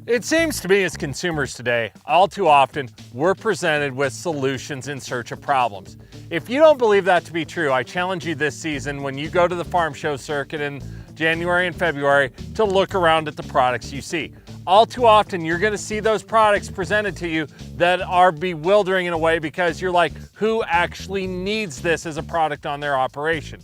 It seems to me as consumers today, all too often, we're presented with solutions in search of problems. If you don't believe that to be true, I challenge you this season when you go to the farm show circuit in January and February to look around at the products you see. All too often, you're gonna see those products presented to you that are bewildering in a way because you're like, who actually needs this as a product on their operation?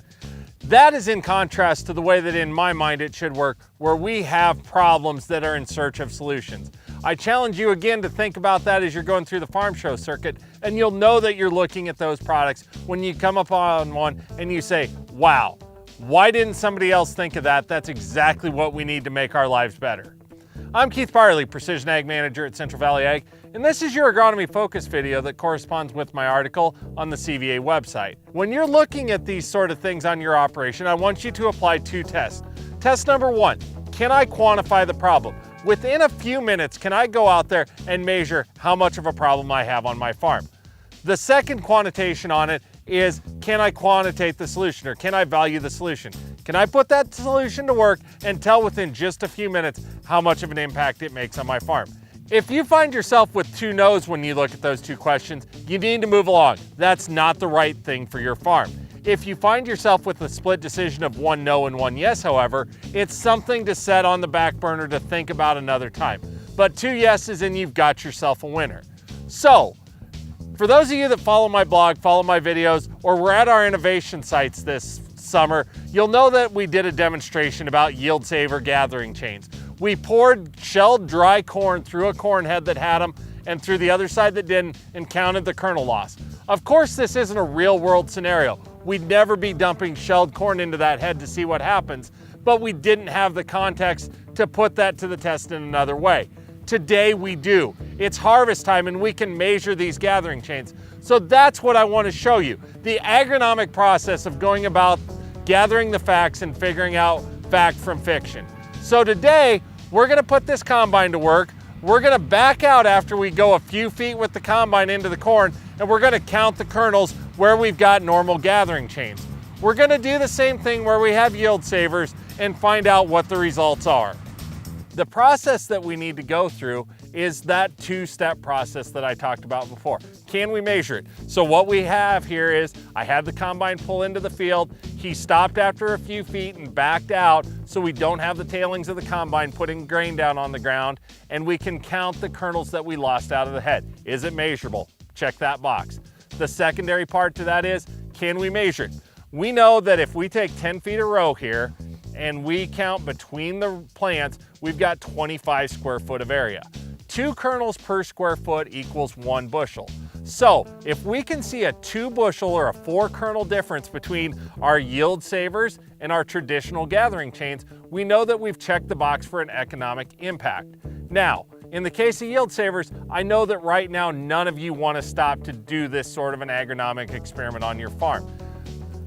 That is in contrast to the way that in my mind it should work, where we have problems that are in search of solutions. I challenge you again to think about that as you're going through the farm show circuit, and you'll know that you're looking at those products when you come upon one and you say, wow, why didn't somebody else think of that? That's exactly what we need to make our lives better. I'm Keith Byerly, Precision Ag Manager at Central Valley Ag, and this is your agronomy focus video that corresponds with my article on the CVA website. When you're looking at these sort of things on your operation, I want you to apply two tests. Test number one, can I quantify the problem? Within a few minutes, can I go out there and measure how much of a problem I have on my farm? The second quantitation on it is, can I quantitate the solution, or can I value the solution? Can I put that solution to work and tell within just a few minutes how much of an impact it makes on my farm? If you find yourself with two no's when you look at those two questions, you need to move along. That's not the right thing for your farm. If you find yourself with a split decision of one no and one yes, however, it's something to set on the back burner to think about another time. But two yeses and you've got yourself a winner. So, for those of you that follow my blog, follow my videos, or were at our innovation sites this summer, you'll know that we did a demonstration about Yield Saver gathering chains. We poured shelled dry corn through a corn head that had them and through the other side that didn't, and counted the kernel loss. Of course, this isn't a real world scenario. We'd never be dumping shelled corn into that head to see what happens, but we didn't have the context to put that to the test in another way. Today we do. It's harvest time and we can measure these gathering chains. So that's what I want to show you. The agronomic process of going about gathering the facts and figuring out fact from fiction. So today, we're gonna put this combine to work. We're gonna back out after we go a few feet with the combine into the corn, and we're gonna count the kernels where we've got normal gathering chains. We're gonna do the same thing where we have yield savers and find out what the results are. The process that we need to go through is that two-step process that I talked about before. Can we measure it? So what we have here is, I had the combine pull into the field, he stopped after a few feet and backed out so we don't have the tailings of the combine putting grain down on the ground, and we can count the kernels that we lost out of the head. Is it measurable? Check that box. The secondary part to that is, can we measure it? We know that if we take 10 feet a row here, and we count between the plants, we've got 25 square foot of area. 2 kernels per square foot equals 1 bushel. So if we can see a 2 bushel or a 4 kernel difference between our yield savers and our traditional gathering chains, we know that we've checked the box for an economic impact. Now, in the case of yield savers, I know that right now none of you want to stop to do this sort of an agronomic experiment on your farm.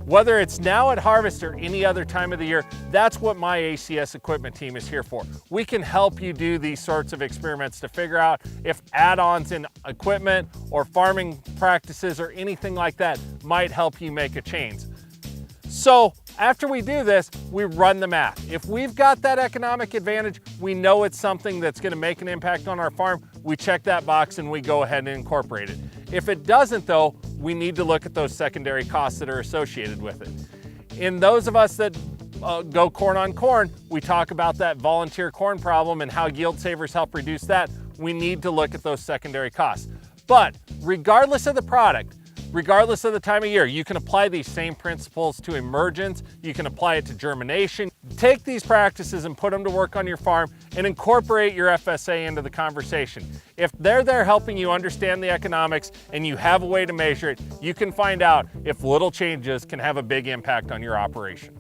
Whether it's now at harvest or any other time of the year, that's what my ACS equipment team is here for. We can help you do these sorts of experiments to figure out if add-ons in equipment or farming practices or anything like that might help you make a change. So after we do this, we run the math. If we've got that economic advantage, we know it's something that's going to make an impact on our farm, we check that box and we go ahead and incorporate it. If it doesn't though, we need to look at those secondary costs that are associated with it. In those of us that go corn on corn, we talk about that volunteer corn problem and how yield savers help reduce that. We need to look at those secondary costs. But regardless of the product, regardless of the time of year, you can apply these same principles to emergence, you can apply it to germination. Take these practices and put them to work on your farm and incorporate your FSA into the conversation. If they're there helping you understand the economics and you have a way to measure it, you can find out if little changes can have a big impact on your operation.